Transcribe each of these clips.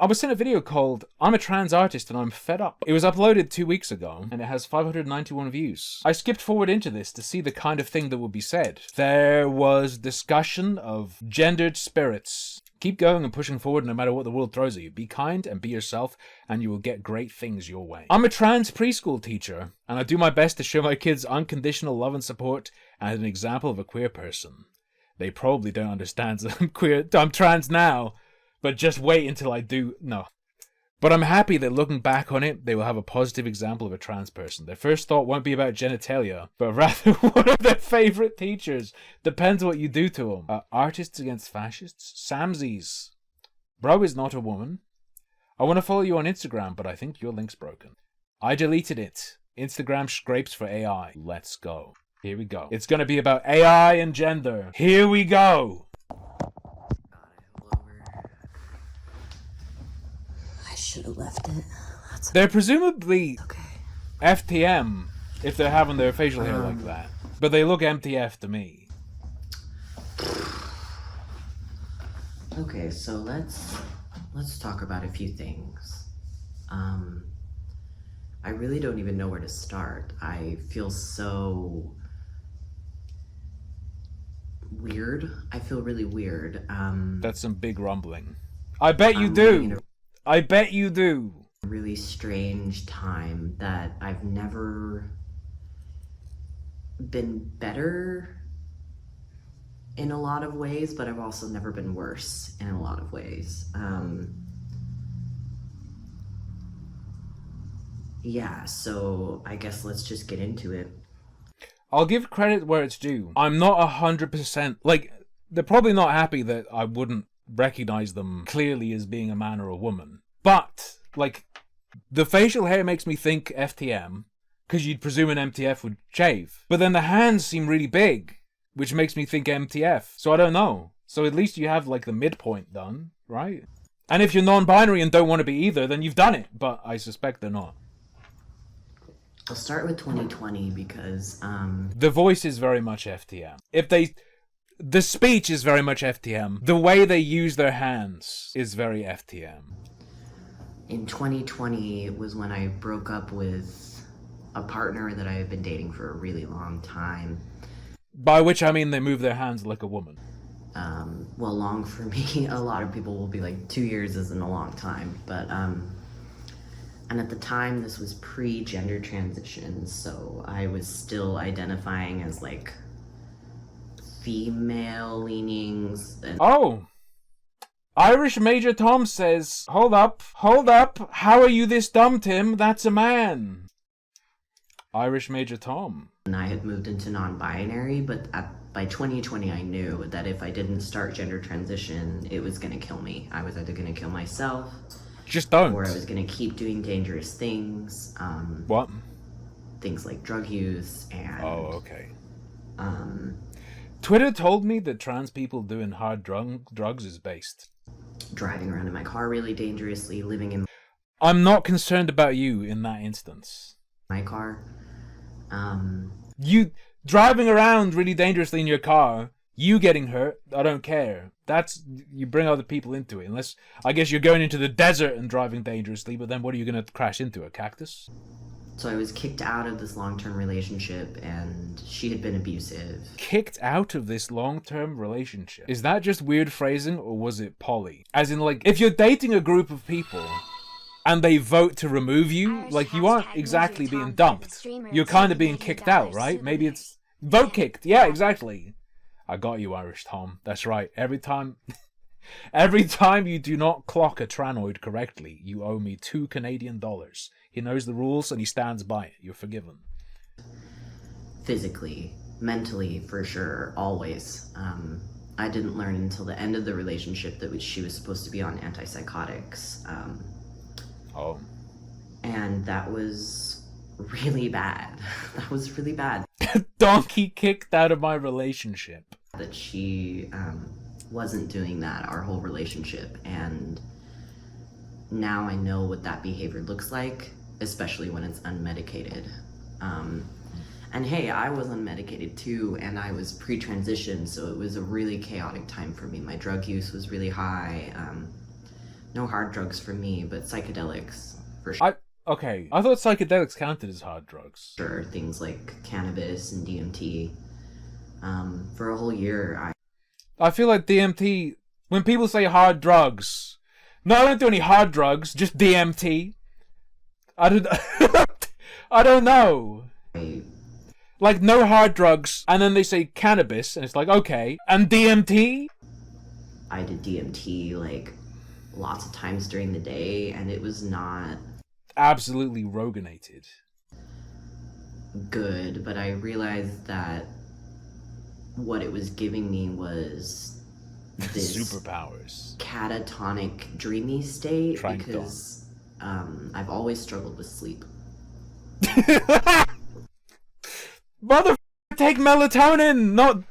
I was sent a video called I'm a Trans Artist and I'm Fed Up. It was uploaded 2 weeks ago and it has 591 views. I skipped forward into this to see the kind of thing that would be said. There was discussion of gendered spirits. Keep going and pushing forward no matter what the world throws at you. Be kind and be yourself and you will get great things your way. I'm a trans preschool teacher and I do my best to show my kids unconditional love and support and an example of a queer person. They probably don't understand that I'm trans now. But just wait until I do. No. But I'm happy that looking back on it, they will have a positive example of a trans person. Their first thought won't be about genitalia, but rather one of their favourite teachers. Depends what you do to them. Artists against fascists? Samsies. Bro is not a woman. I want to follow you on Instagram, but I think your link's broken. I deleted it. Instagram scrapes for AI. Let's go. Here we go. It's going to be about AI and gender. Here we go. Should have left it. They're presumably okay. FTM if they're having their facial hair like that. But they look MTF to me. Okay, so let's talk about a few things. I really don't even know where to start. I feel so weird. I feel really weird. That's some big rumbling. I bet you do. I bet you do. Really strange time that I've never been better in a lot of ways, but I've also never been worse in a lot of ways. Yeah, so I guess let's just get into it. I'll give credit where it's due. I'm not 100%... Like, they're probably not happy that I wouldn't recognize them clearly as being a man or a woman. But, like, the facial hair makes me think FTM, because you'd presume an MTF would shave. But then the hands seem really big, which makes me think MTF. So I don't know. So at least you have, like, the midpoint done, right? And if you're non-binary and don't want to be either, then you've done it. But I suspect they're not. I'll start with 2020 because, The voice is very much FTM. The speech is very much FTM. The way they use their hands is very FTM. In 2020 was when I broke up with a partner that I had been dating for a really long time. By which I mean they move their hands like a woman. Well, long for me, a lot of people will be like, 2 years isn't a long time, but, and at the time this was pre-gender transition, so I was still identifying as like female leanings. Oh! Irish Major Tom says, hold up, how are you this dumb, Tim? That's a man. Irish Major Tom. And I had moved into non-binary, but by 2020 I knew that if I didn't start gender transition, it was gonna kill me. I was either gonna kill myself, just don't. Or I was gonna keep doing dangerous things. What? Things like drug use and... Oh, okay. Twitter told me that trans people doing hard drugs is based. Driving around in my car really dangerously, living in... I'm not concerned about you in that instance. My car. You driving around really dangerously in your car, you getting hurt, I don't care. You bring other people into it. Unless, I guess you're going into the desert and driving dangerously, but then what are you going to crash into, a cactus? So I was kicked out of this long-term relationship, and she had been abusive. Kicked out of this long-term relationship? Is that just weird phrasing, or was it poly? As in, like, if you're dating a group of people, and they vote to remove you, like, you aren't exactly being dumped. You're kind of being kicked out, right? Maybe it's... Vote kicked! Yeah, exactly. I got you, Irish Tom. That's right. Every time you do not clock a tranoid correctly, you owe me $2 Canadian. He knows the rules and he stands by it. You're forgiven. Physically, mentally, for sure, always. I didn't learn until the end of the relationship that she was supposed to be on antipsychotics. Oh. And that was really bad. That was really bad. Donkey kicked out of my relationship. That she wasn't doing that our whole relationship, and now I know what that behavior looks like, especially when it's unmedicated. And hey, I was unmedicated too, and I was pre-transition, so it was a really chaotic time for me. My drug use was really high. No hard drugs for me, but psychedelics for sure. I thought psychedelics counted as hard drugs. Things like cannabis and DMT. For a whole year, I feel like DMT, when people say hard drugs, no, I don't do any hard drugs, just DMT. I don't, I don't know. Like, no hard drugs, and then they say cannabis, and it's like, okay, and DMT? I did DMT, like, lots of times during the day, and it was not absolutely Roganated. Good, but I realized that what it was giving me was this superpowers, catatonic, dreamy state, because I've always struggled with sleep. Mother, take melatonin, not...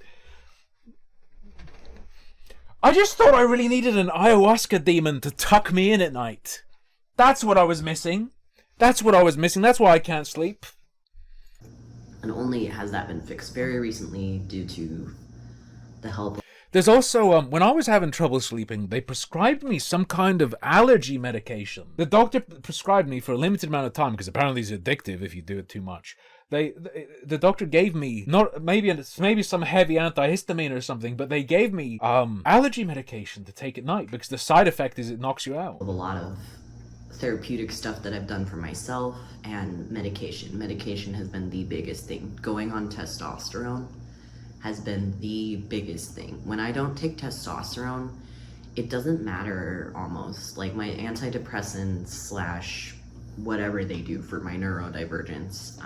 I just thought I really needed an ayahuasca demon to tuck me in at night. That's what I was missing. That's why I can't sleep. And only has that been fixed very recently due to the help. There's also, when I was having trouble sleeping, they prescribed me some kind of allergy medication. The doctor prescribed me for a limited amount of time, because apparently it's addictive if you do it too much. The doctor gave me, maybe some heavy antihistamine or something, but they gave me allergy medication to take at night, because the side effect is it knocks you out. A lot of therapeutic stuff that I've done for myself, and medication. Medication has been the biggest thing. Going on testosterone has been the biggest thing. When I don't take testosterone, it doesn't matter almost. Like my antidepressants / whatever they do for my neurodivergence,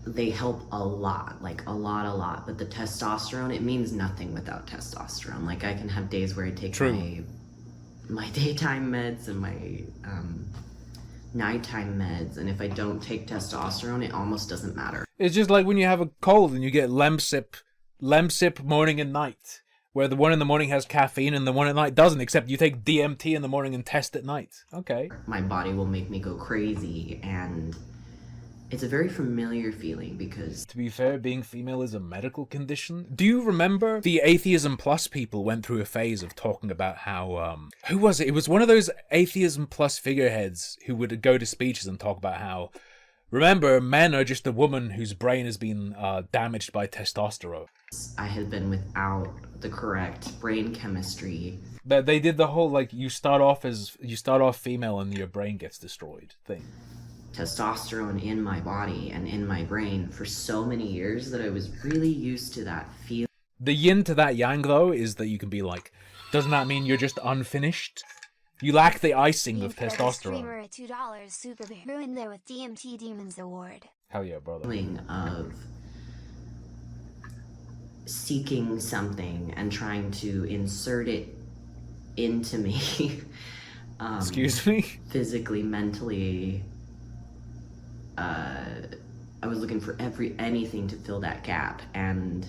they help a lot, like a lot. But the testosterone, it means nothing without testosterone. Like I can have days where I take my daytime meds and my nighttime meds, and if I don't take testosterone, it almost doesn't matter. It's just like when you have a cold and you get Lemsip morning and night, where the one in the morning has caffeine and the one at night doesn't, except you take DMT in the morning and test at night. Okay. My body will make me go crazy, and it's a very familiar feeling because... To be fair, being female is a medical condition. Do you remember the Atheism Plus people went through a phase of talking about how, who was it? It was one of those Atheism Plus figureheads who would go to speeches and talk about how, remember, men are just a woman whose brain has been damaged by testosterone. I had been without the correct brain chemistry. But they did the whole, like, you start off female and your brain gets destroyed thing. Testosterone in my body and in my brain for so many years that I was really used to that feeling. The yin to that yang, though, is that you can be like, doesn't that mean you're just unfinished? You lack the icing of testosterone. Streamer at $2 super in there with DMT Demons Award. Hell yeah, brother. Feeling of seeking something and trying to insert it into me. Excuse me? Physically, mentally. I was looking for anything to fill that gap, and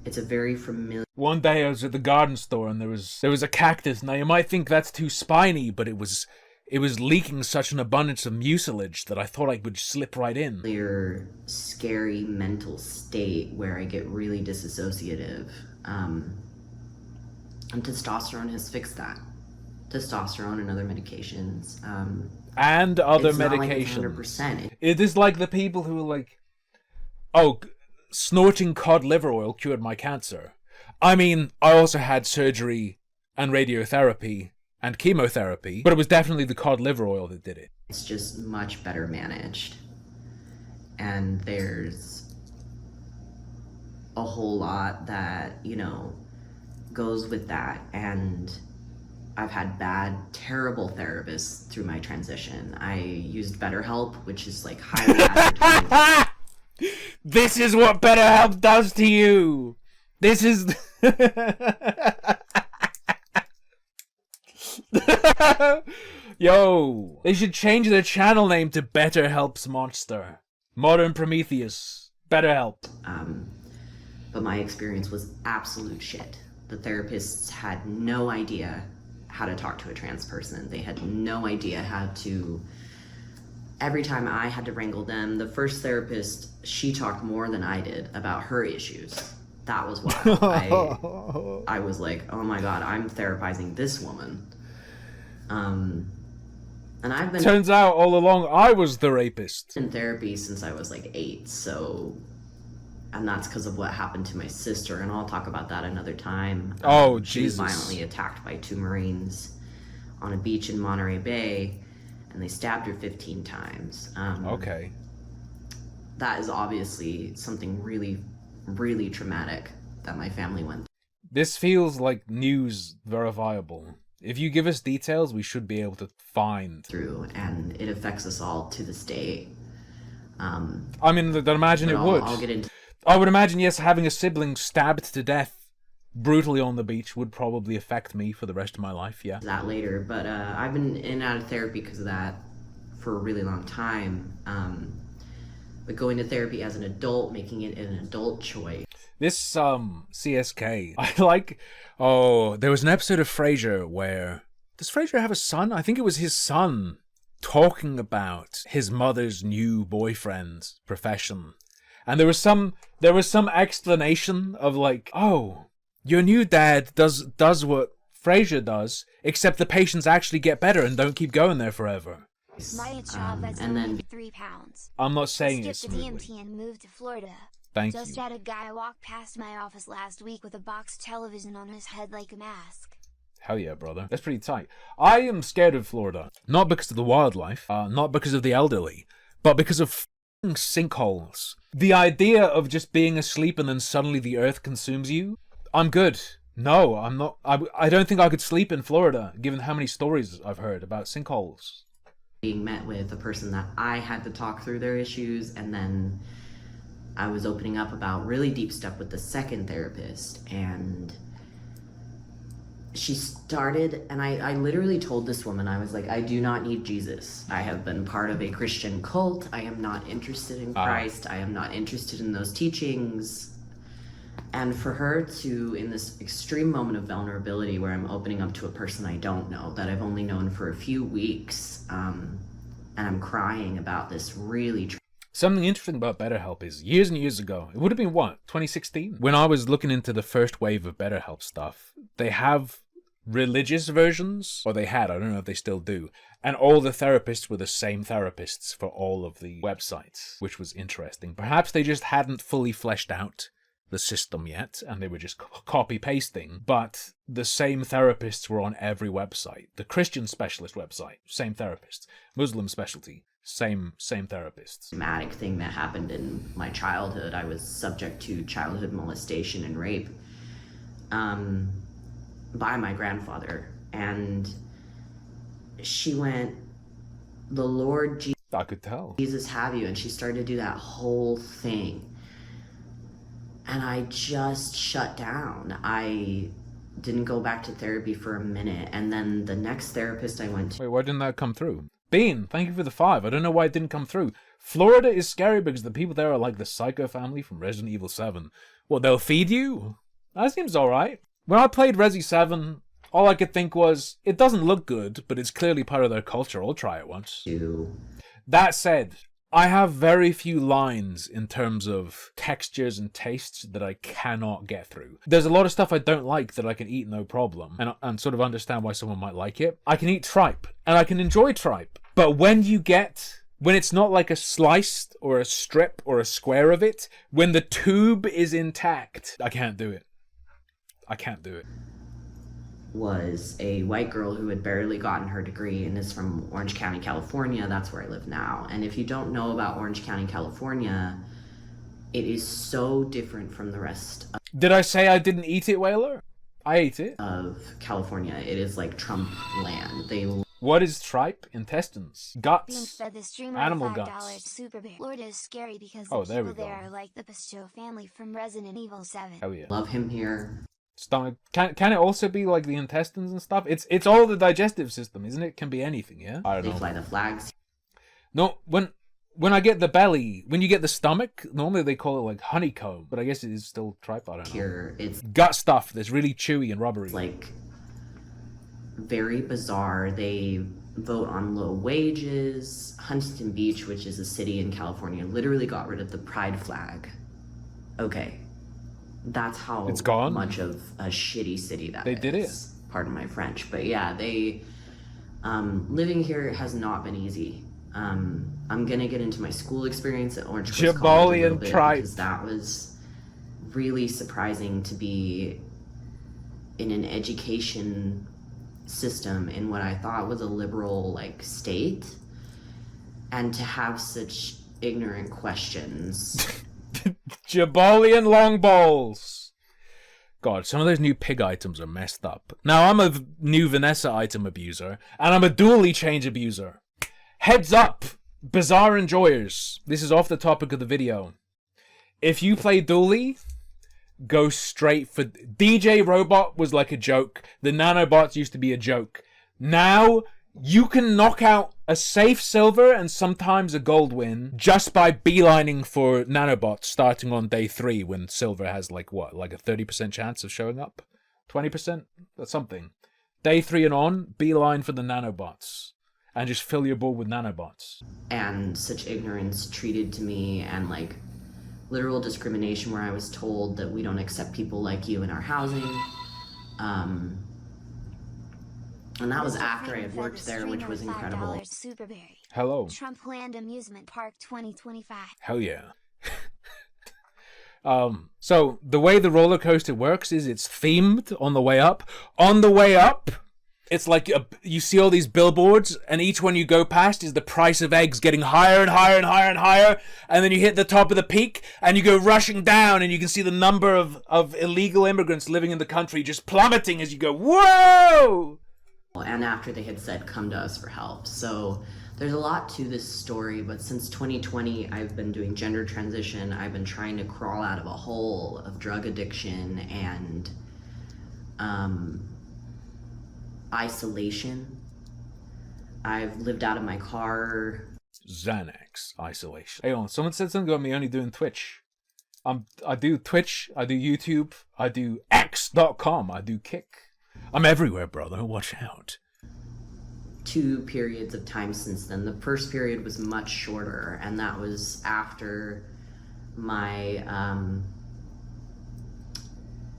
it's a very familiar... One day I was at the garden store and there was a cactus. Now you might think that's too spiny, but it was leaking such an abundance of mucilage that I thought I would slip right in. Clear, scary mental state where I get really disassociative. And testosterone has fixed that. Testosterone and other medications. And other it's medications. Not like 100%. It is like the people who are like, oh, snorting cod liver oil cured my cancer. I mean, I also had surgery and radiotherapy and chemotherapy, but it was definitely the cod liver oil that did it. It's just much better managed. And there's a whole lot that, goes with that. And I've had bad, terrible therapists through my transition. I used BetterHelp, which is like highly advertised. This is what BetterHelp does to you. This is... Yo, they should change their channel name to BetterHelp's Monster. Modern Prometheus. BetterHelp. But my experience was absolute shit. The therapists had no idea how to talk to a trans person. They had no idea how to... Every time I had to wrangle them, the first therapist, she talked more than I did about her issues. that was wild. I was like, oh my god, I'm therapizing this woman. And I've been Turns out all along I was the rapist. in therapy since I was like 8, so, and that's because of what happened to my sister, and I'll talk about that another time. Oh, She was Jesus. violently attacked by 2 Marines on a beach in Monterey Bay, and they stabbed her 15 times. Okay. That is obviously something really, really traumatic that my family went This feels like news verifiable. If you give us details, we should be able to find. through, and it affects us all to this day. I mean, I'd imagine But it would. I'll get into I would imagine, yes, having a sibling stabbed to death brutally on the beach would probably affect me for the rest of my life, yeah. that later, but I've been in and out of therapy because of that for a really long time. But going to therapy as an adult, making it an adult choice. This, CSK, I like... Oh, there was an episode of Frasier where... Does Frasier have a son? I think it was his son talking about his mother's new boyfriend's profession. And there was some explanation of like, oh, your new dad does what Frasier does, except the patients actually get better and don't keep going there forever. My job that's and then 3 pounds. I'm not saying Skipped it's the smoothly. DMT and moved to Florida. Thank Just you. had a guy walk past my office last week with a box television on his head like a mask. Hell yeah, brother. That's pretty tight. I am scared of Florida. Not because of the wildlife, not because of the elderly, but because of f***ing sinkholes. The idea of just being asleep and then suddenly the earth consumes you? I'm good. No, I'm not. I don't think I could sleep in Florida, given how many stories I've heard about sinkholes. Being met with a person that I had to talk through their issues, and then I was opening up about really deep stuff with the second therapist, and she started, and I literally told this woman, I was like, I do not need Jesus. I have been part of a Christian cult. I am not interested in Christ. I am not interested in those teachings. And for her to, in this extreme moment of vulnerability where I'm opening up to a person I don't know, that I've only known for a few weeks, and I'm crying about this really Something interesting about BetterHelp is years and years ago, it would have been what, 2016? When I was looking into the first wave of BetterHelp stuff, they have religious versions, or they had, I don't know if they still do, and all the therapists were the same therapists for all of the websites, which was interesting. Perhaps they just hadn't fully fleshed out the system yet, and they were just copy-pasting, but the same therapists were on every website. The Christian specialist website, same therapist. Muslim specialty, same therapists. traumatic thing that happened in my childhood. I was subject to childhood molestation and rape by my grandfather, and she went, the Lord I could tell. Jesus have you, and she started to do that whole thing, and I just shut down. I didn't go back to therapy for a minute, and then the next therapist I went to, Wait, why didn't that come through? Bean, thank you for the 5. I don't know why it didn't come through. Florida is scary because the people there are like the Psycho family from Resident Evil 7. Well, they'll feed you? That seems alright. When I played Resi 7, all I could think was, it doesn't look good, but it's clearly part of their culture. I'll try it once. That said, I have very few lines in terms of textures and tastes that I cannot get through. There's a lot of stuff I don't like that I can eat no problem, and sort of understand why someone might like it. I can eat tripe, and I can enjoy tripe. But when it's not like a sliced or a strip or a square of it, when the tube is intact, I can't do it. I can't do it. was a white girl who had barely gotten her degree and is from Orange County, California. That's where I live now. And if you don't know about Orange County, California, it is so different from the rest Did I say I didn't eat it, Whaler? I ate it. of California. It is like Trump land. They What is tripe? Intestines. Being Guts. fed the streamer Animal $5 guts. Super Bear. Florida is scary because Oh, the there we people there go. are like the Pisto family from Resident Evil 7. Hell yeah. love him here. Stomach. Can it also be like the intestines and stuff? It's all the digestive system, isn't it? Can be anything, yeah? I They don't know. fly the flags No, when I get the belly, when you get the stomach, normally they call it like honeycomb, but I guess it is still tripe, I don't know. here. It's Gut stuff that's really chewy and rubbery. like very bizarre. They vote on low wages. Huntington Beach, which is a city in California, literally got rid of the pride flag. Okay. that's how It's gone? much of a shitty city that They did it. is. Pardon my French, but yeah, they living here has not been easy. I'm gonna get into my school experience at Orange Coast College a little bit because that was really surprising to be in an education system in what I thought was a liberal like state, and to have such ignorant questions. Jabalian long balls. God, some of those new pig items are messed up. Now, I'm a new Vanessa item abuser, and I'm a dually change abuser. Heads up, bizarre enjoyers. This is off the topic of the video. If you play dually, go straight for... DJ Robot was like a joke. The nanobots used to be a joke. Now, you can knock out a safe silver and sometimes a gold win just by beelining for nanobots starting on day 3 when silver has like what? Like a 30% chance of showing up? 20%? That's something. Day 3 and on, beeline for the nanobots. And just fill your board with nanobots. And such ignorance treated to me, and like literal discrimination where I was told that we don't accept people like you in our housing. And that was after I had worked there, which was incredible. Hello. Trumpland Amusement Park 2025. Hell yeah. So the way the roller coaster works is it's themed on the way up. On the way up, it's like you see all these billboards, and each one you go past is the price of eggs getting higher and higher and higher and higher, and then you hit the top of the peak, and you go rushing down, and you can see the number of illegal immigrants living in the country just plummeting as you go, whoa! And after they had said, come to us for help. So there's a lot to this story, but since 2020, I've been doing gender transition. I've been trying to crawl out of a hole of drug addiction and isolation. I've lived out of my car. Xanax isolation. Hey on, someone said something about me only doing Twitch. I do Twitch, I do YouTube, I do X.com, I do Kick. I'm everywhere, brother. Watch out. 2 periods of time since then. The first period was much shorter, and that was after my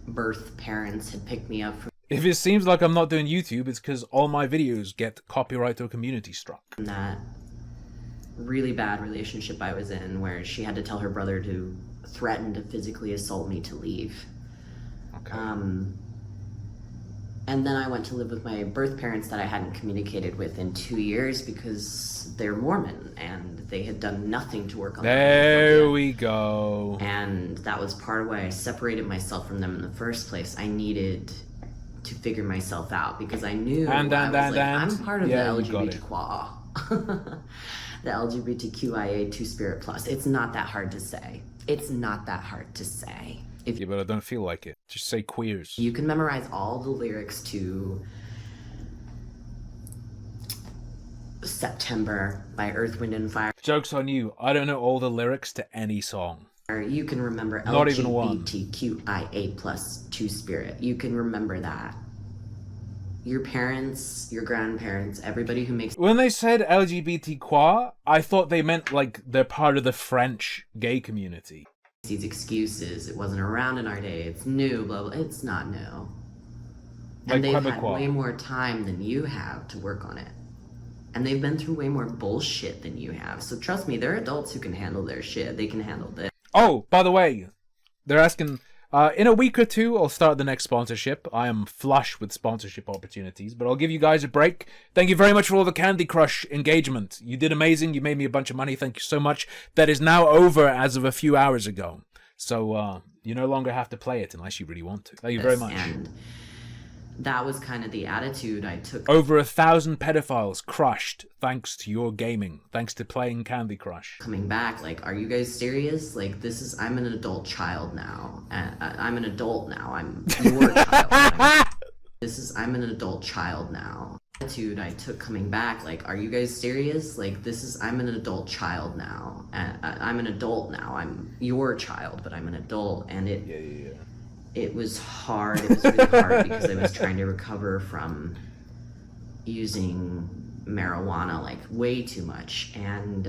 birth parents had picked me up from... If it seems like I'm not doing YouTube, it's because all my videos get copyright or community struck. That really bad relationship I was in, where she had to tell her brother to threaten to physically assault me to leave. Okay. And then I went to live with my birth parents that I hadn't communicated with in 2 years because they're Mormon and they had done nothing to work on that. There we go. And that was part of why I separated myself from them in the first place. I needed to figure myself out because I knew I'm part of the LGBTQIA. The LGBTQIA Two-Spirit Plus. It's not that hard to say. It's not that hard to say. Yeah, but I don't feel like it. Just say queers. You can memorize all the lyrics to September by Earth, Wind, and Fire. Joke's on you. I don't know all the lyrics to any song. You can remember Not even one. LGBTQIA plus Two-Spirit. You can remember that. Your parents, your grandparents, everybody who makes... When they said LGBTQIA, I thought they meant like they're part of the French gay community. These excuses, it wasn't around in our day, it's new, blah, blah. It's not new. Like and they've Quebecois. had way more time than you have to work on it. And they've been through way more bullshit than you have. So trust me, they're adults who can handle their shit. They can handle this. Oh, by the way, they're asking... in a week or 2, I'll start the next sponsorship. I am flush with sponsorship opportunities, but I'll give you guys a break. Thank you very much for all the Candy Crush engagement. You did amazing. You made me a bunch of money. Thank you so much. That is now over as of a few hours ago. So you no longer have to play it unless you really want to. Thank you very much. And that was kind of the attitude I took. Over 1,000 pedophiles crushed thanks to your gaming, thanks to playing Candy Crush. Coming back, like, are you guys serious? Like, I'm an adult child now. I'm an adult now. I'm your child. I'm an adult child now. Attitude I took coming back, like, are you guys serious? Like, I'm an adult child now. I'm an adult now. I'm your child, but I'm an adult. And it was hard. It was really hard because I was trying to recover from using marijuana like way too much, and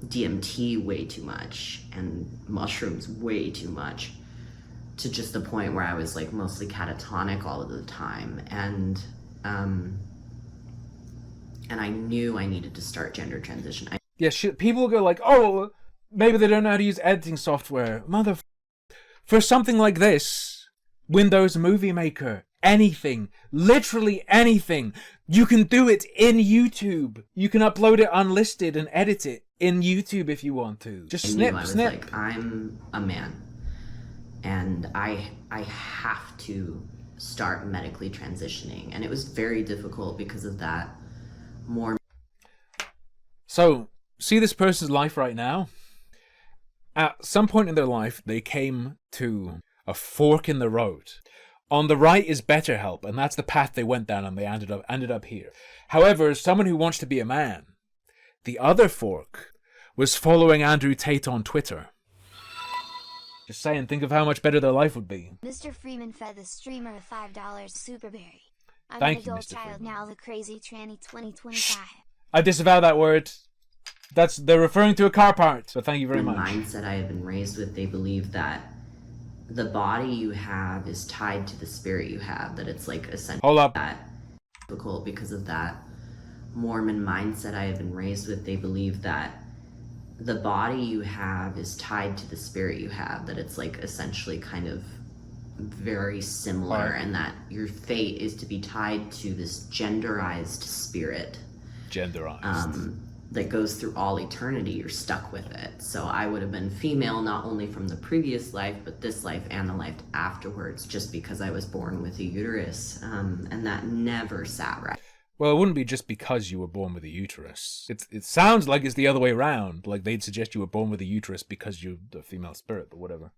DMT way too much, and mushrooms way too much, to just the point where I was like mostly catatonic all of the time, and I knew I needed to start gender transition. Yeah, shit. People go like, oh, maybe they don't know how to use editing software. For something like this, Windows Movie Maker, anything, literally anything, you can do it in YouTube. You can upload it unlisted and edit it in YouTube if you want to. Just snip. I was like, I'm a man, and I have to start medically transitioning, and it was very difficult because of that. So, see this person's life right now? At some point in their life, they came to a fork in the road. On the right is BetterHelp, and that's the path they went down, and they ended up here. However, as someone who wants to be a man, the other fork was following Andrew Tate on Twitter. Just saying, think of how much better their life would be. Mr. Freeman fed the streamer a $5 superberry. I'm Thank an you, adult Mr. child Freeman. now, the crazy tranny 2025. I disavow that word. They're referring to a car part, so thank you very The much. mindset I have been raised with, they believe that the body you have is tied to the spirit you have, that it's like essentially Hold up. that difficult because of that Mormon mindset I have been raised with. They believe that the body you have is tied to the spirit you have, that it's like essentially kind of very similar, Right. and that your fate is to be tied to this genderized spirit Genderized. that goes through all eternity. You're stuck with it. So I would have been female not only from the previous life, but this life and the life afterwards, just because I was born with a uterus, and that never sat right. Well, it wouldn't be just because you were born with a uterus. It sounds like it's the other way around. Like they'd suggest you were born with a uterus because you're the female spirit, but whatever.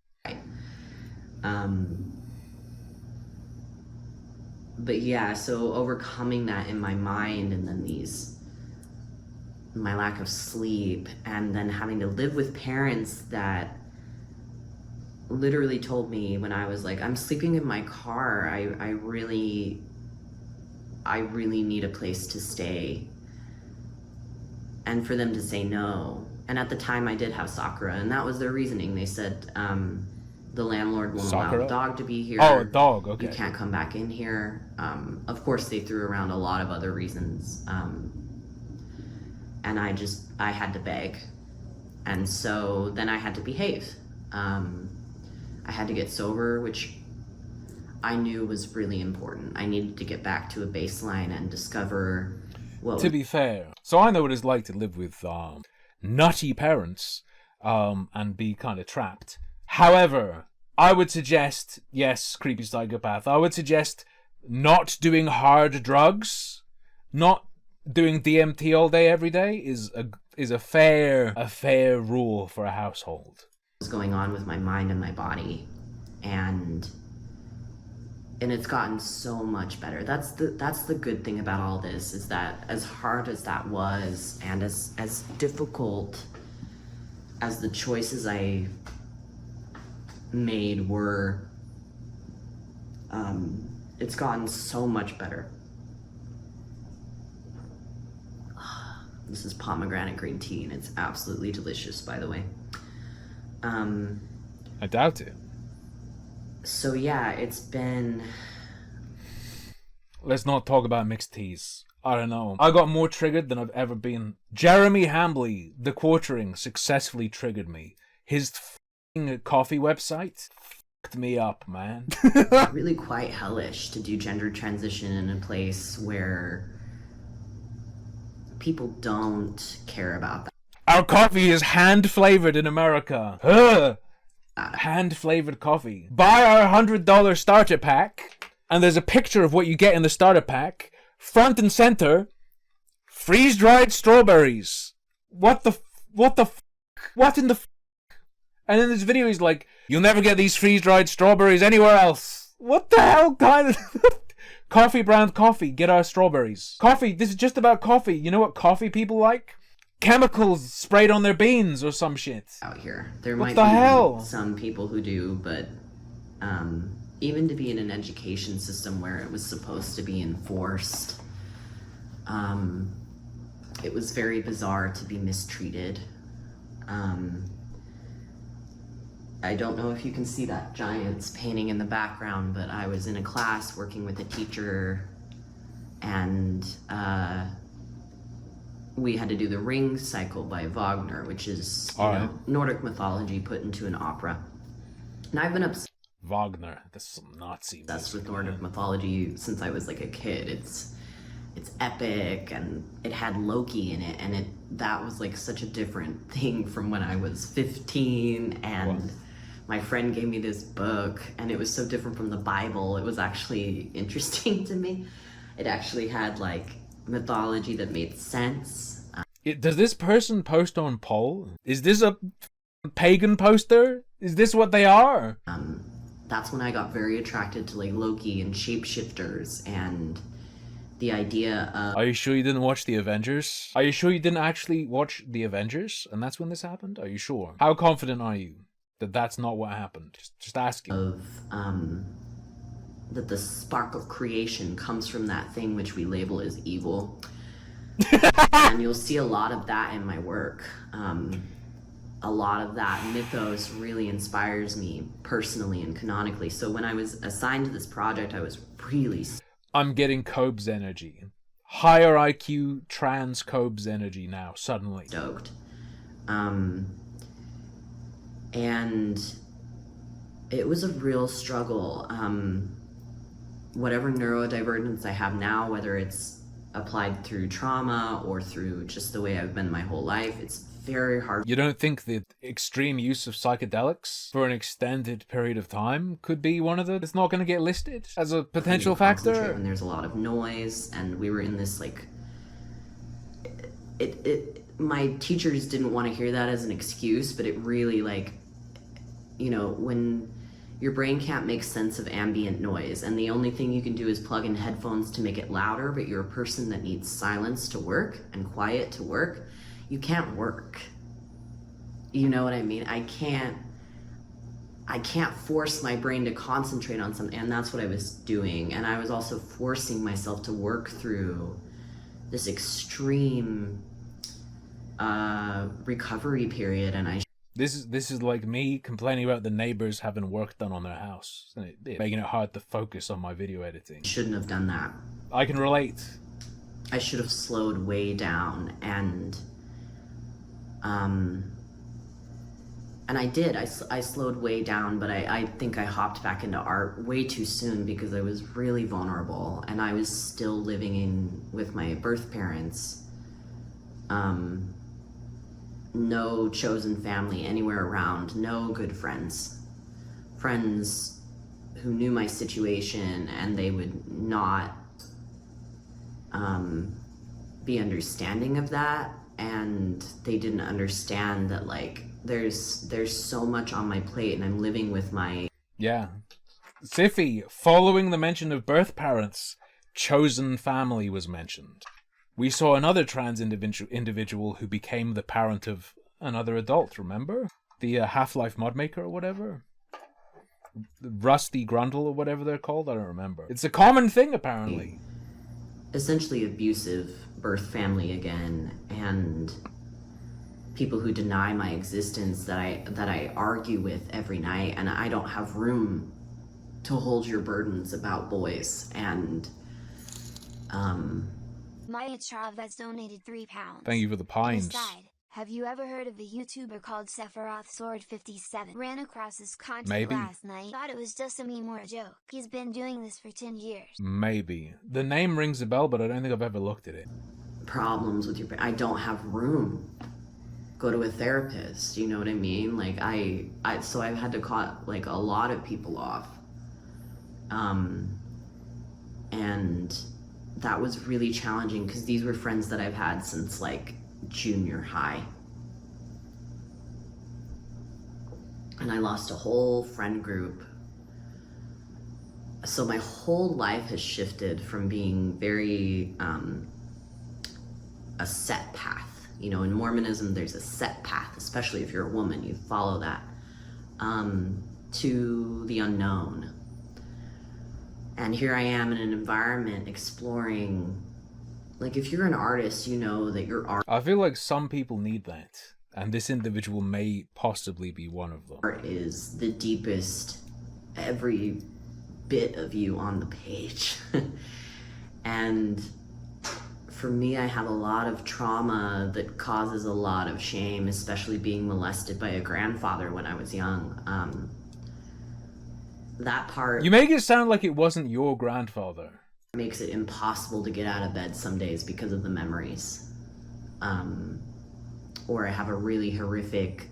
But yeah, so overcoming that in my mind, and then my lack of sleep, and then having to live with parents that literally told me when I was like, I'm sleeping in my car, I really need a place to stay, and for them to say no. And at the time I did have Sakura, and that was their reasoning. They said the landlord won't allow the dog to be here. Oh, a dog, okay. You can't come back in here. Of course they threw around a lot of other reasons, and I had to beg. And so then I had to behave. I had to get sober, which I knew was really important. I needed to get back to a baseline and discover what To be fair, so I know what it's like to live with nutty parents and be kind of trapped. However, I would suggest, yes, creepy psychopath, I would suggest not doing hard drugs, not doing DMT all day every day is a fair rule for a household. was going on with my mind and my body, and it's gotten so much better. That's the good thing about all this, is that as hard as that was, and as difficult as the choices I made were, it's gotten so much better. This is pomegranate green tea, and it's absolutely delicious, by the way. I doubt it. So yeah, it's been... Let's not talk about mixed teas. I don't know. I got more triggered than I've ever been. Jeremy Hambley, the Quartering, successfully triggered me. His f***ing coffee website f***ed me up, man. really quite hellish to do gender transition in a place where people don't care about that. Our coffee is hand-flavored in America. Ugh. Hand-flavored coffee. Buy our $100 starter pack, and there's a picture of what you get in the starter pack. Front and center, freeze-dried strawberries. What in the And in this video he's like, you'll never get these freeze-dried strawberries anywhere else. What the hell kind of... Coffee brand coffee, get our strawberries. Coffee, this is just about coffee. You know what coffee people like? Chemicals sprayed on their beans or some shit. Out here. There What might the be hell? some people who do, but even to be in an education system where it was supposed to be enforced, it was very bizarre to be mistreated. I don't know if you can see that Giants painting in the background, but I was in a class working with a teacher, and we had to do the Ring Cycle by Wagner, which is Nordic mythology put into an opera. And I've been obsessed Wagner, that's some Nazi. That's with Nordic mythology since I was like a kid. It's epic, and it had Loki in it, and that was like such a different thing from when I was 15, and my friend gave me this book, and it was so different from the Bible. It was actually interesting to me. It actually had like mythology that made sense. Does this person post on Poll? Is this a pagan poster? Is this what they are? That's when I got very attracted to like Loki and shapeshifters and the idea of... Are you sure you didn't watch The Avengers? Are you sure you didn't actually watch The Avengers and that's when this happened? Are you sure? How confident are you that that's not what happened? Just asking. Of that the spark of creation comes from that thing which we label as evil. And you'll see a lot of that in my work. A lot of that mythos really inspires me personally and canonically. So when I was assigned to this project, I was really... I'm getting Cobb's energy. Higher IQ trans Cobb's energy now, suddenly. Stoked. And it was a real struggle. Whatever neurodivergence I have now, whether it's applied through trauma or through just the way I've been my whole life, it's very hard. You don't think the extreme use of psychedelics for an extended period of time could be one of the... It's not going to get listed as a potential factor? And there's a lot of noise, and we were in this like... My teachers didn't want to hear that as an excuse, but it really like... You know, when your brain can't make sense of ambient noise, and the only thing you can do is plug in headphones to make it louder, but you're a person that needs silence to work and quiet to work, you can't work. You know what I mean? I can't force my brain to concentrate on something, and that's what I was doing. And I was also forcing myself to work through this extreme recovery period, and This is like me complaining about the neighbors having work done on their house, making it hard to focus on my video editing. Shouldn't have done that. I can relate. I should have slowed way down, and I did. I slowed way down, but I think I hopped back into art way too soon because I was really vulnerable, and I was still living with my birth parents. No chosen family anywhere around, no good friends. Friends who knew my situation, and they would not be understanding of that, and they didn't understand that like there's so much on my plate, and I'm living with my... Yeah. Siffy, following the mention of birth parents, chosen family was mentioned. We saw another trans individual who became the parent of another adult, remember? The Half-Life mod maker or whatever? Rusty Grundle or whatever they're called? I don't remember. It's a common thing, apparently. Essentially abusive birth family again, and people who deny my existence that I argue with every night, and I don't have room to hold your burdens about boys, and Maya Chav has donated £3. Thank you for the pines. Aside, have you ever heard of a YouTuber called Sephiroth Sword 57? Ran across his content Maybe. last night. Thought it was just a meme or a joke. He's been doing this for 10 years. Maybe. The name rings a bell, but I don't think I've ever looked at it. problems with your... I don't have room. Go to a therapist, you know what I mean? Like so I've had to cut like a lot of people off. And that was really challenging because these were friends that I've had since like junior high. And I lost a whole friend group. So my whole life has shifted from being very a set path. You know, in Mormonism, there's a set path, especially if you're a woman, you follow that, to the unknown. And here I am in an environment exploring, like if you're an artist, you know that your art... I feel like some people need that. And this individual may possibly be one of them. Art is the deepest, every bit of you on the page. And for me, I have a lot of trauma that causes a lot of shame, especially being molested by a grandfather when I was young. That part... You make it sound like it wasn't your grandfather. Makes it impossible to get out of bed some days because of the memories. Or I have a really horrific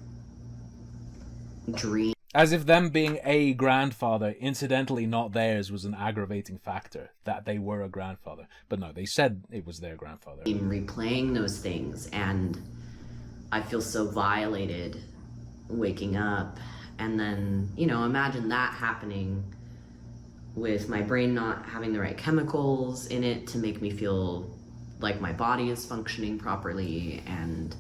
dream. As if them being a grandfather, incidentally not theirs, was an aggravating factor, that they were a grandfather. But no, they said it was their grandfather. I'm replaying those things, and I feel so violated waking up. And then, you know, imagine that happening with my brain not having the right chemicals in it to make me feel like my body is functioning properly, and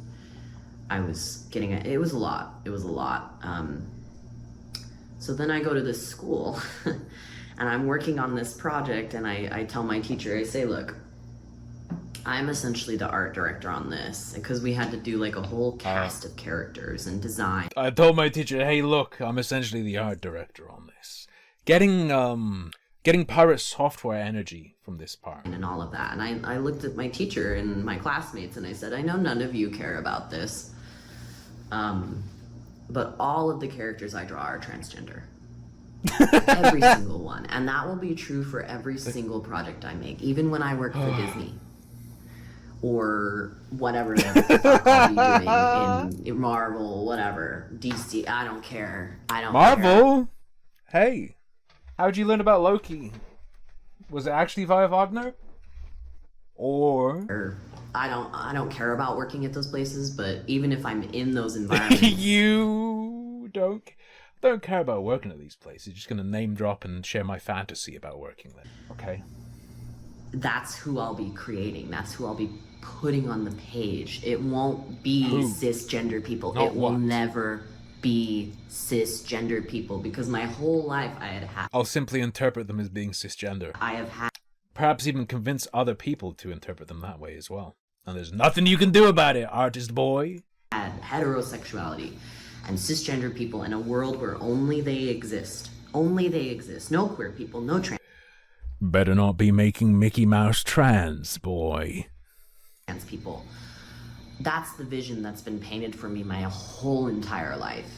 I was getting it. It was a lot. It was a lot. So then I go to this school and I'm working on this project, and I tell my teacher, I say, look, I'm essentially the art director on this, because we had to do like a whole cast of characters and design. I told my teacher, hey, look, I'm essentially the art director on this. Getting pirate software energy from this part. And all of that. And I looked at my teacher and my classmates and I said, I know none of you care about this. But all of the characters I draw are transgender. Every single one. And that will be true for every single project I make, even when I work for Disney. Or whatever the fuck I'll be doing in Marvel, whatever. DC, I don't care. I don't care. Marvel? Hey, how'd you learn about Loki? Was it actually via Wagner? Or I don't care about working at those places, but even if I'm in those environments... You don't care about working at these places. You're just gonna name drop and share my fantasy about working there. Okay. That's who I'll be creating. That's who I'll be putting on the page. It won't be cisgender people. Not it will never be cisgender people, because my whole life I had... I'll simply interpret them as being cisgender. I have had... Perhaps even convince other people to interpret them that way as well. And there's nothing you can do about it, artist boy. Had heterosexuality and cisgender people in a world where only they exist. Only they exist. No queer people, no trans... Better not be making Mickey Mouse trans, boy. Trans people. That's the vision that's been painted for me my whole entire life.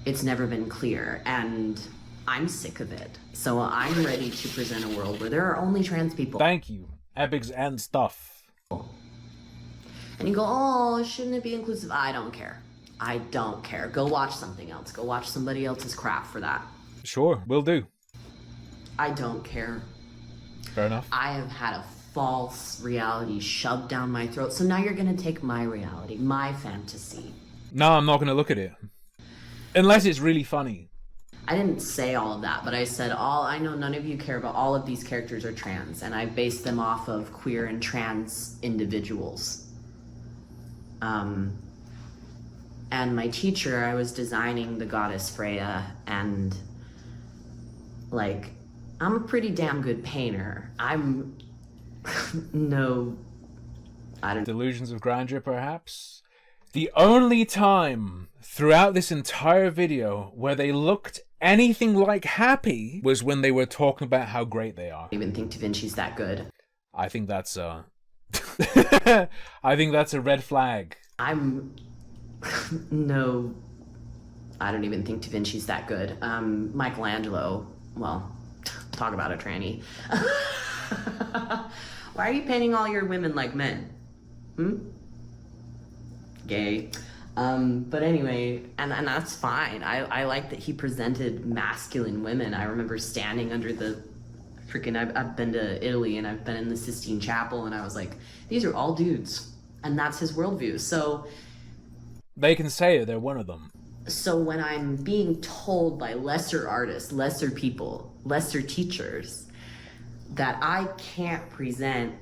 It's never been clear, and I'm sick of it. So I'm ready to present a world where there are only trans people. Thank you. Epics and stuff. And you go, oh, shouldn't it be inclusive? I don't care. I don't care. Go watch something else. Go watch somebody else's crap for that. Sure, will do. I don't care. Fair enough. I have had a false reality shoved down my throat, so now you're gonna take my reality, my fantasy. No, I'm not gonna look at it. Unless it's really funny. I didn't say all of that, but I said I know none of you care about all of these characters are trans, and I based them off of queer and trans individuals. And my teacher, I was designing the goddess Freya, and like, I'm a pretty damn good painter. I'm Delusions of grandeur, perhaps? The only time throughout this entire video where they looked anything like happy was when they were talking about how great they are. I don't even think Da Vinci's that good. I think that's I think that's a red flag. No, I don't even think Da Vinci's that good. Michelangelo, well, talk about a tranny. Why are you painting all your women like men? Gay. But anyway, and that's fine. I like that he presented masculine women. I remember standing under the freaking, I've been to Italy and I've been in the Sistine Chapel, and I was like, these are all dudes. And that's his worldview. So they can say it, they're one of them. So when I'm being told by lesser artists, lesser people, lesser teachers, that I can't present...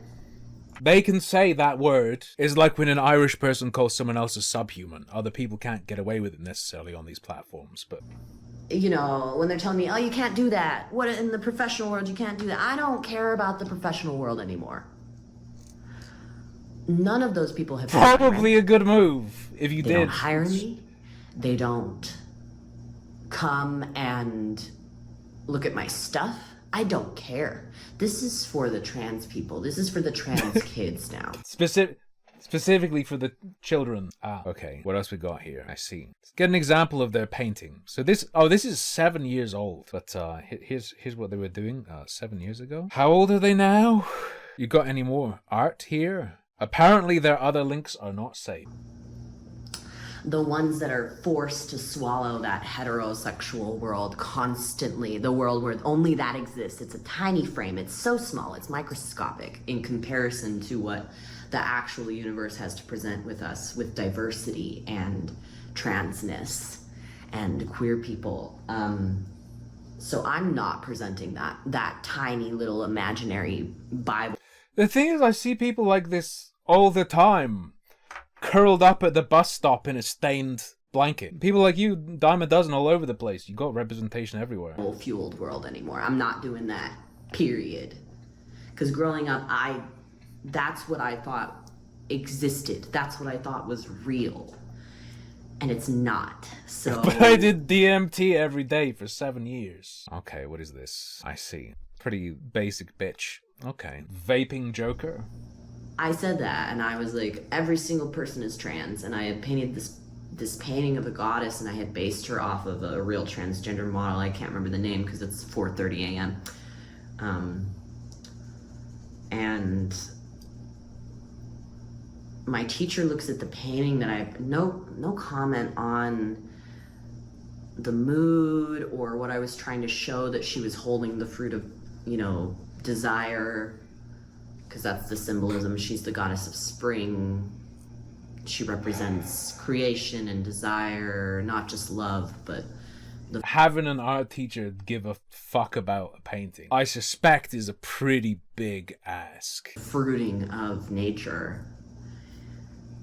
They can say that word. It's like when an Irish person calls someone else a subhuman. Other people can't get away with it necessarily on these platforms, but... You know, when they're telling me, oh, you can't do that. What, in the professional world, you can't do that. I don't care about the professional world anymore. None of those people have Probably a good move if you They did. don't hire me. They don't come and look at my stuff. I don't care. This is for the trans people. This is for the trans kids now. Specifically for the children. Ah, okay. What else we got here? I see. Let's get an example of their painting. So this is 7 years old. But here's what they were doing 7 years ago. How old are they now? You got any more art here? Apparently their other links are not safe. The ones that are forced to swallow that heterosexual world constantly, the world where only that exists. It's a tiny frame. It's so small. It's microscopic in comparison to what the actual universe has to present with us, with diversity and transness and queer people. So I'm not presenting that tiny little imaginary Bible. The thing is, I see people like this all the time, curled up at the bus stop in a stained blanket. People like you, dime a dozen all over the place. You got representation everywhere. Fueled world anymore. I'm not doing that, period. Because growing up, that's what I thought existed. That's what I thought was real. And it's not. So But I did DMT every day for 7 years. Okay, what is this? I see. Pretty basic bitch. Okay. Vaping Joker. I said that, and I was like, every single person is trans, and I had painted this painting of a goddess, and I had based her off of a real transgender model. I can't remember the name because it's 4:30 a.m. And my teacher looks at the painting that I no comment on the mood or what I was trying to show, that she was holding the fruit of, desire, because that's the symbolism. She's the goddess of spring. She represents creation and desire, not just love, but having an art teacher give a fuck about a painting, I suspect, is a pretty big ask. Fruiting of nature.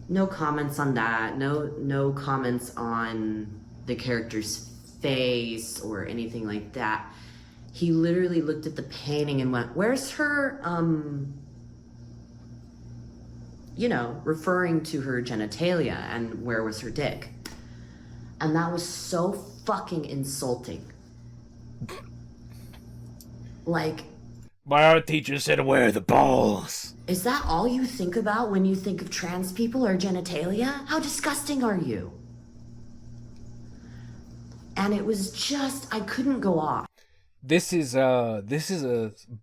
No comments on that. No comments on the character's face or anything like that. He literally looked at the painting and went, "Where's her, referring to her genitalia, and where was her dick?" And that was so fucking insulting. Like, my art teacher said, "Where are the balls?" Is that all you think about when you think of trans people or genitalia? How disgusting are you? And it was just, I couldn't go off. This is a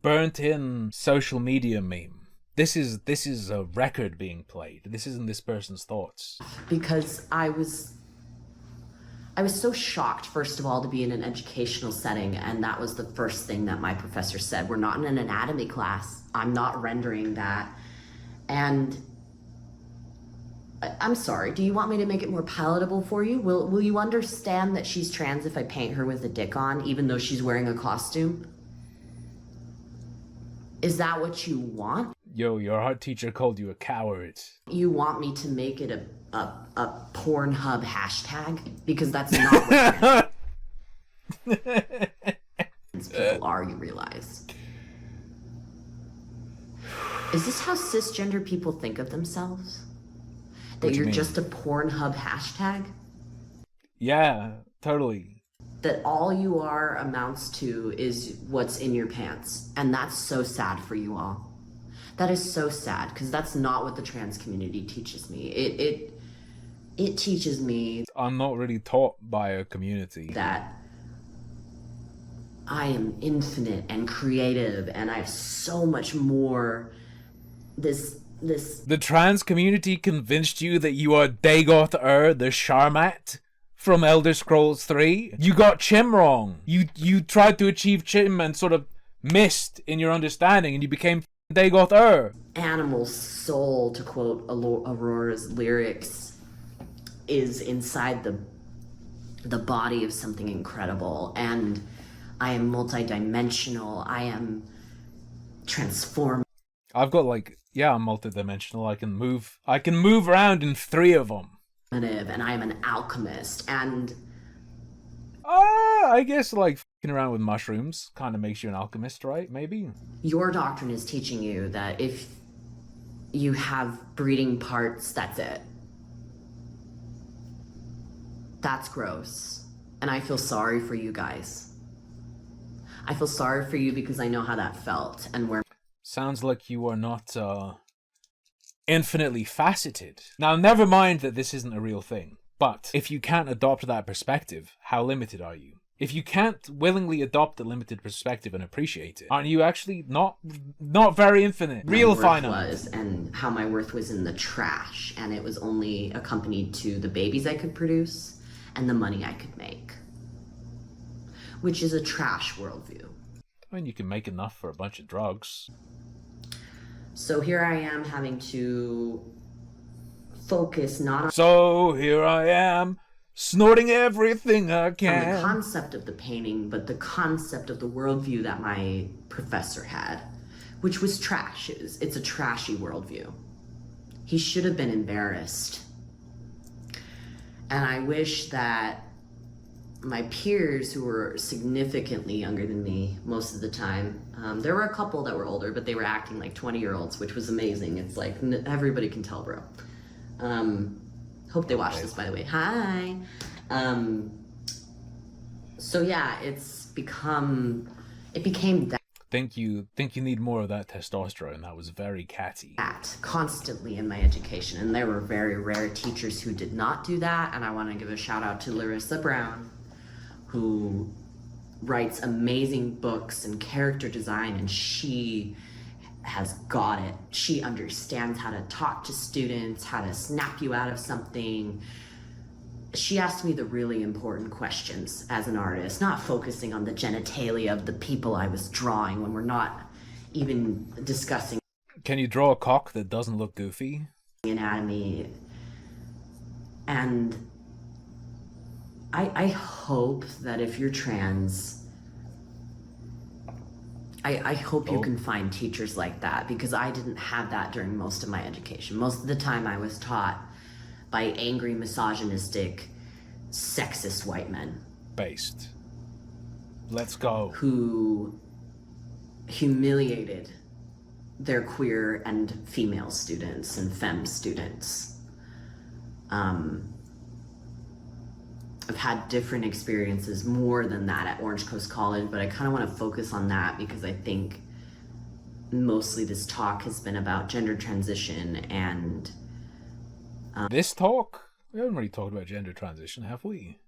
burnt-in social media meme. This is a record being played. This isn't this person's thoughts. Because I was so shocked, first of all, to be in an educational setting, and that was the first thing that my professor said. We're not in an anatomy class. I'm not rendering that. And I'm sorry, do you want me to make it more palatable for you? Will you understand that she's trans if I paint her with a dick on, even though she's wearing a costume? Is that what you want? Yo, your art teacher called you a coward. You want me to make it a Pornhub hashtag? Because that's not what trans people are, you realize. Is this how cisgender people think of themselves? That you're just a Pornhub hashtag? Yeah, totally. That all you are amounts to is what's in your pants. And that's so sad for you all. That is so sad, because that's not what the trans community teaches me. It teaches me... I'm not really taught by a community. ...that I am infinite and creative, and I have so much more... The trans community convinced you that you are Dagoth the Sharmat from Elder Scrolls 3? You got Chim wrong. You tried to achieve Chim and sort of missed in your understanding, and you became Dagoth Animal soul, to quote Aurora's lyrics, is inside the body of something incredible, and I am multidimensional. I am transformed. I've got I'm multidimensional. I can move around in 3 of them. And I am an alchemist, and I guess f***ing around with mushrooms kind of makes you an alchemist, right? Maybe. Your doctrine is teaching you that you have breeding parts, that's it. That's gross. And I feel sorry for you guys. I feel sorry for you because I know how that felt and where. Sounds like you are not infinitely faceted. Now, never mind that this isn't a real thing, but if you can't adopt that perspective, how limited are you? If you can't willingly adopt a limited perspective and appreciate it, aren't you actually not very infinite? Real finite. Was and how my worth was in the trash, and it was only accompanied to the babies I could produce and the money I could make, which is a trash worldview. I mean, you can make enough for a bunch of drugs. So here I am having to focus not on. So here I am, snorting everything I can. The concept of the painting, but the concept of the worldview that my professor had, which was trash. It's a trashy worldview. He should have been embarrassed. And I wish that my peers, who were significantly younger than me most of the time, there were a couple that were older, but they were acting like 20-year-olds, which was amazing. It's like everybody can tell, bro. Hope they watch this, by the way. Hi. So yeah, it became that. Think you need more of that testosterone. That was very catty. That constantly in my education, and there were very rare teachers who did not do that. And I want to give a shout out to Larissa Brown, who writes amazing books and character design, and she has got it. She understands how to talk to students, how to snap you out of something. She asked me the really important questions as an artist, not focusing on the genitalia of the people I was drawing when we're not even discussing. Can you draw a cock that doesn't look goofy? Anatomy. And I hope that if you're trans, I hope you can find teachers like that, because I didn't have that during most of my education. Most of the time I was taught by angry, misogynistic, sexist white men. Based. Let's go. Who humiliated their queer and female students and femme students. I've had different experiences more than that at Orange Coast College, but I kind of want to focus on that because I think mostly this talk has been about gender transition and this talk? We haven't really talked about gender transition, have we?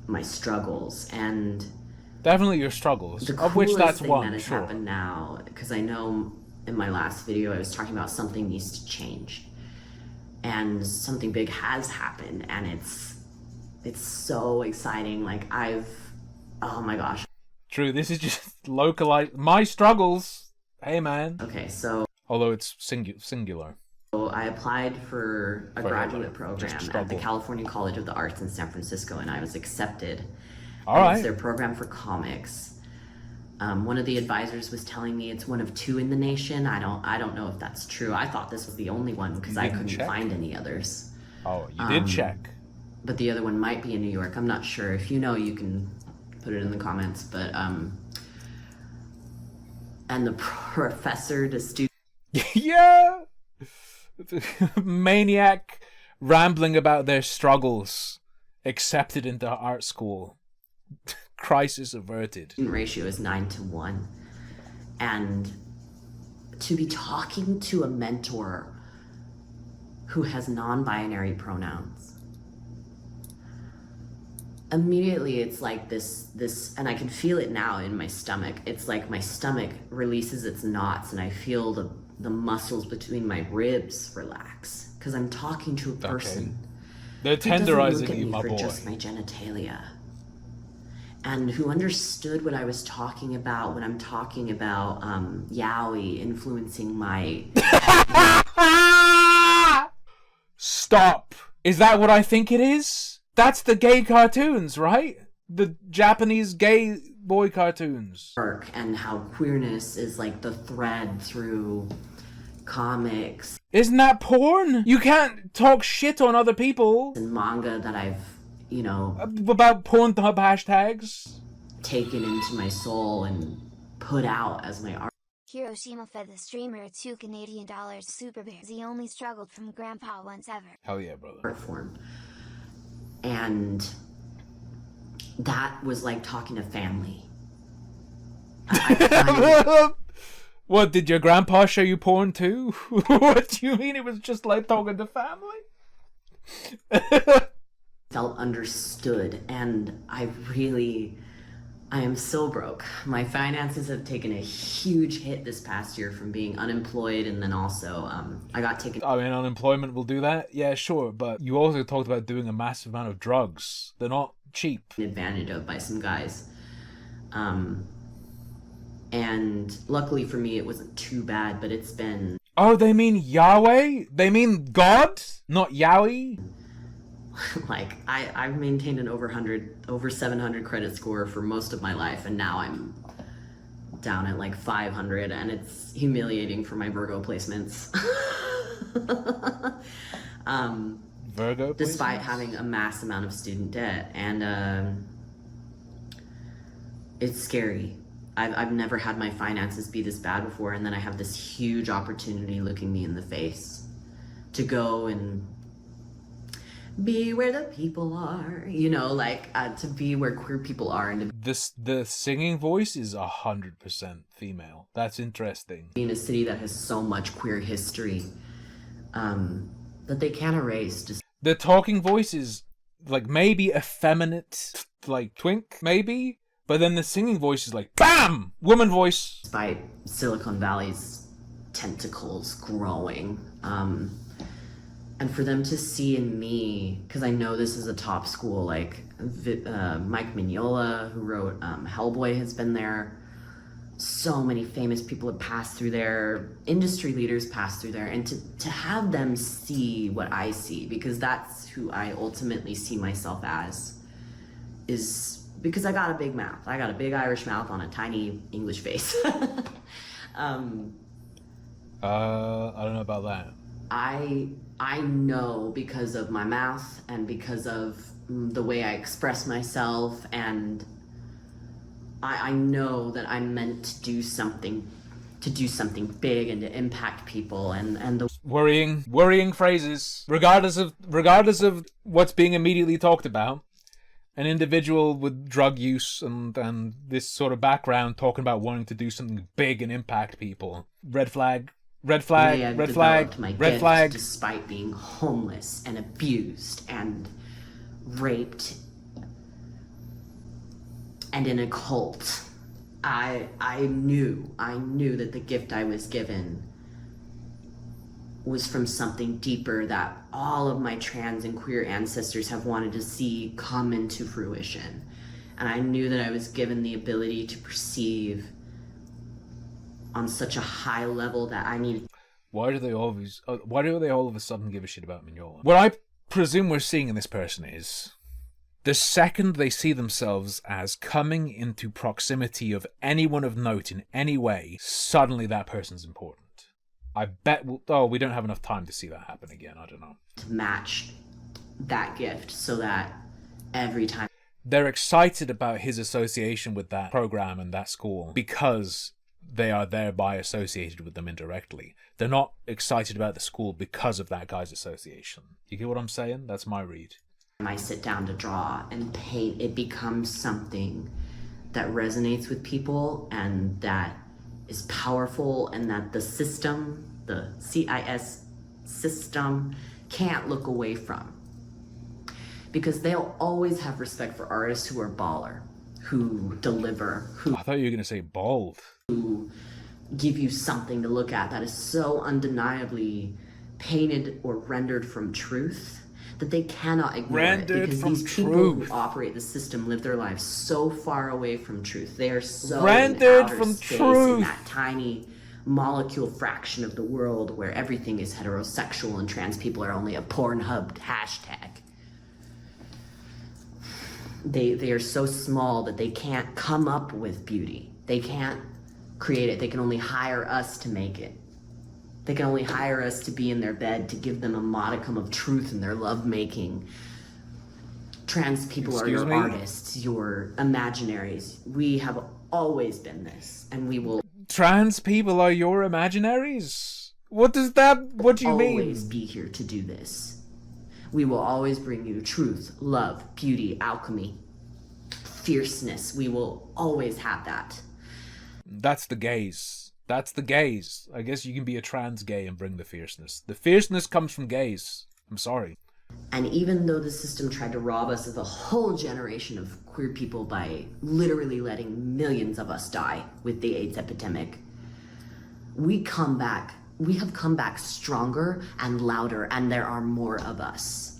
my struggles and definitely your struggles, of which that's one. That has happened now, because I know in my last video I was talking about something needs to change, and something big has happened, and it's so exciting. Like oh my gosh. True, this is just localized. My struggles. Hey man. Okay, so although it's singular. So I applied for a graduate program at the California College of the Arts in San Francisco, and I was accepted. All right. It's their program for comics. One of the advisors was telling me it's one of 2 in the nation. I don't know if that's true. I thought this was the only one because I couldn't find any others. Oh, you did check. But the other one might be in New York. I'm not sure. If you know, you can put it in the comments. But and the professor to student. Yeah. Maniac rambling about their struggles, accepted into art school. Crisis averted. Ratio is 9-1, and to be talking to a mentor who has non-binary pronouns, immediately it's like this, and I can feel it now in my stomach. It's like my stomach releases its knots, and I feel the muscles between my ribs relax, because I'm talking to a person. They're tenderizing you, my boy. Just my genitalia, and who understood what I was talking about when I'm talking about yaoi influencing my. Stop! Is that what I think it is? That's the gay cartoons, right? The Japanese gay boy cartoons. And how queerness is like the thread through comics. Isn't that porn? You can't talk shit on other people. And manga that I've, about Pornhub hashtags. Taken into my soul and put out as my art. Hiroshima fed the streamer $2 super bears. He only struggled from grandpa once ever. Hell yeah, brother. Art form. And that was like talking to family. What, did your grandpa show you porn too? What do you mean it was just like talking to family? Felt understood, and I am so broke. My finances have taken a huge hit this past year from being unemployed, and then also I got taken. I mean, unemployment will do that. Yeah, sure, but you also talked about doing a massive amount of drugs. They're not cheap. Advantage of by some guys. And luckily for me, it wasn't too bad, but it's been... Oh, they mean Yahweh? They mean God? Not Yowie? Like, I've maintained an over 700 credit score for most of my life, and now I'm down at like 500, and it's humiliating for my Virgo placements. Virgo placements? Despite having a mass amount of student debt, and it's scary. I've never had my finances be this bad before, and then I have this huge opportunity looking me in the face to go and be where the people are, you know, like to be where queer people are, and the singing voice is 100% female. That's interesting. be in a city that has so much queer history that they can't erase. The talking voice is like maybe effeminate, like twink, maybe. But then the singing voice is like, BAM! Woman voice. Despite Silicon Valley's tentacles growing. And for them to see in me, because I know this is a top school, like Mike Mignola, who wrote Hellboy, has been there. So many famous people have passed through there. Industry leaders passed through there. And to have them see what I see, because that's who I ultimately see myself as, is... because I got a big mouth. I got a big Irish mouth on a tiny English face. I don't know about that. I know because of my mouth and because of the way I express myself, and I know that I'm meant to do something big and to impact people, and the worrying phrases. Regardless of what's being immediately talked about. An individual with drug use and this sort of background talking about wanting to do something big and impact people. Red flag, red flag, way I've red flag, developed my red gift, flag. despite being homeless and abused and raped and in a cult. I knew that the gift I was given was from something deeper that all of my trans and queer ancestors have wanted to see come into fruition. And I knew that I was given the ability to perceive on such a high level that I needed. Why do they all of a sudden give a shit about Mignola? What I presume we're seeing in this person is the second they see themselves as coming into proximity of anyone of note in any way, suddenly that person's important. I bet we don't have enough time to see that happen again. I don't know. To match that gift so that every time they're excited about his association with that program and that school because they are thereby associated with them indirectly. They're not excited about the school because of that guy's association. You get what I'm saying? That's my read. I sit down to draw and paint, it becomes something that resonates with people and that is powerful, and that the system, the CIS system, can't look away from. Because they'll always have respect for artists who are baller, who deliver, who... I thought you were going to say bald. Who give you something to look at that is so undeniably painted or rendered from truth that they cannot ignore it, because these people who operate the system live their lives so far away from truth. They are so rendered in outer from space, truth, in that tiny molecule fraction of the world where everything is heterosexual and trans people are only a Pornhub hashtag. They are so small that they can't come up with beauty. They can't create it. They can only hire us to make it. They can only hire us to be in their bed to give them a modicum of truth in their lovemaking. Trans people are your artists, your imaginaries. We have always been this, and we will... Trans people are your imaginaries? What do you Always mean? be here to do this. We will always bring you truth, love, beauty, alchemy, fierceness. We will always have that. That's the gays. That's the gays. I guess you can be a trans gay and bring the fierceness. The fierceness comes from gays. I'm sorry. And even though the system tried to rob us of a whole generation of queer people by literally letting millions of us die with the AIDS epidemic, we have come back stronger and louder, and there are more of us.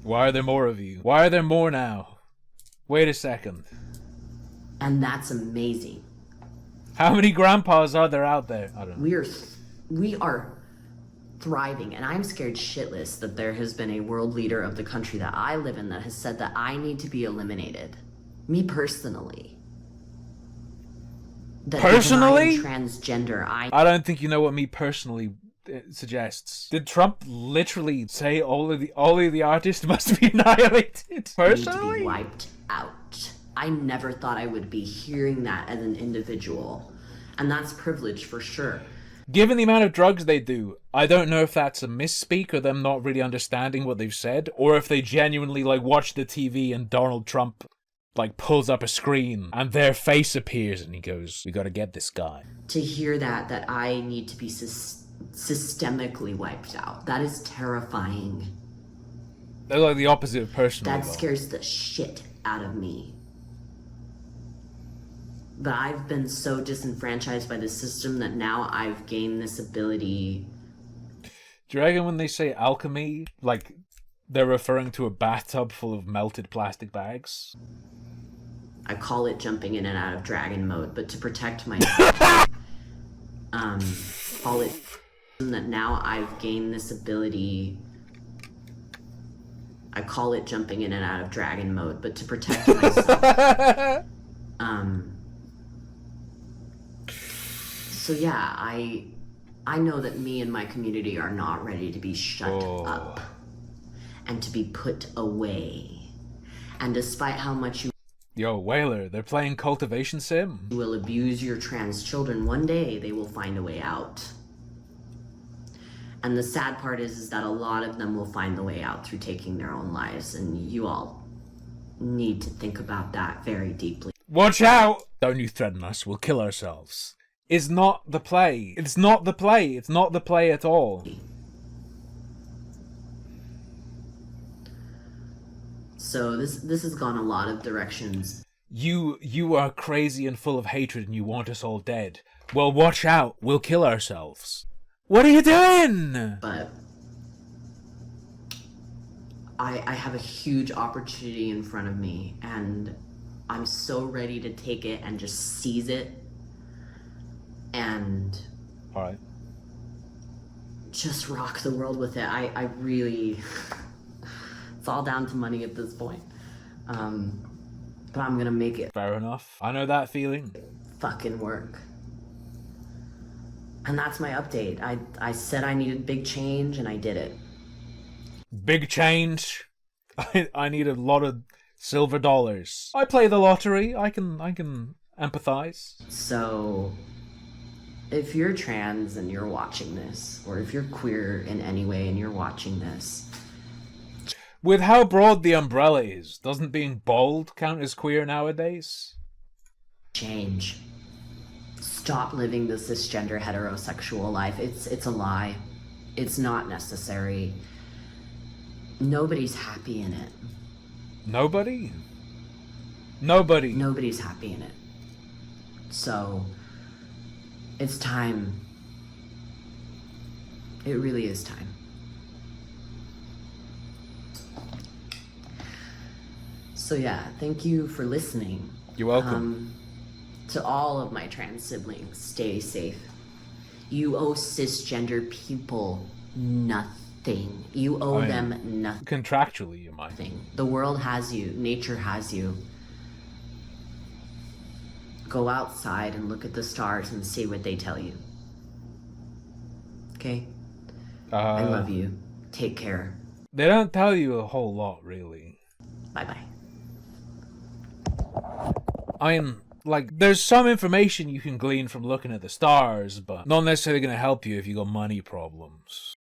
Why are there more of you? Why are there more now? Wait a second. And that's amazing. How many grandpas are there out there? I don't know. We are thriving, and I'm scared shitless that there has been a world leader of the country that I live in that has said that I need to be eliminated. Me personally. Personally? Because I am transgender. I don't think you know what me personally suggests. Did Trump literally say all of the artists must be annihilated? Personally? Need to be wiped out. I never thought I would be hearing that as an individual. And that's privilege for sure. Given the amount of drugs they do, I don't know if that's a misspeak or them not really understanding what they've said, or if they genuinely watch the TV and Donald Trump pulls up a screen and their face appears and he goes, "We gotta get this guy." To hear that I need to be systemically wiped out, that is terrifying. They're like the opposite of personal. That scares the shit out of me. But I've been so disenfranchised by the system that now I've gained this ability. Do you reckon when they say alchemy, they're referring to a bathtub full of melted plastic bags? I call it jumping in and out of dragon mode, but to protect myself, call it that now I've gained this ability. I call it jumping in and out of dragon mode, but to protect myself. So yeah, I know that me and my community are not ready to be shut up and to be put away. And despite how much you Yo, Whaler, they're playing Cultivation Sim. will abuse your trans children, one day they will find a way out. And the sad part is that a lot of them will find the way out through taking their own lives, and you all need to think about that very deeply. Watch out! Don't you threaten us, we'll kill ourselves. It's not the play. It's not the play. It's not the play at all. So this has gone a lot of directions. You are crazy and full of hatred and you want us all dead. Well, watch out. We'll kill ourselves. What are you doing? But I have a huge opportunity in front of me, and I'm so ready to take it and just seize it. And alright, just rock the world with it. I really, it's all down to money at this point. But I'm gonna make it fair enough. I know that feeling. fucking work. And that's my update. I said I needed big change, and I did it. Big change. I need a lot of silver dollars. I play the lottery. I can empathize. So if you're trans and you're watching this, or if you're queer in any way and you're watching this, with how broad the umbrella is, doesn't being bald count as queer nowadays? change. Stop living the cisgender heterosexual life. It's a lie. It's not necessary. Nobody's happy in it. Nobody? Nobody. Nobody's happy in it. So it's time. It really is time. So yeah, thank you for listening. You're welcome. To all of my trans siblings, stay safe. You owe cisgender people nothing. You owe them nothing. Contractually, you might. The world has you. Nature has you. Go outside and look at the stars and see what they tell you. Okay? I love you. Take care. They don't tell you a whole lot, really. Bye-bye. Like, there's some information you can glean from looking at the stars, but not necessarily going to help you if you got money problems.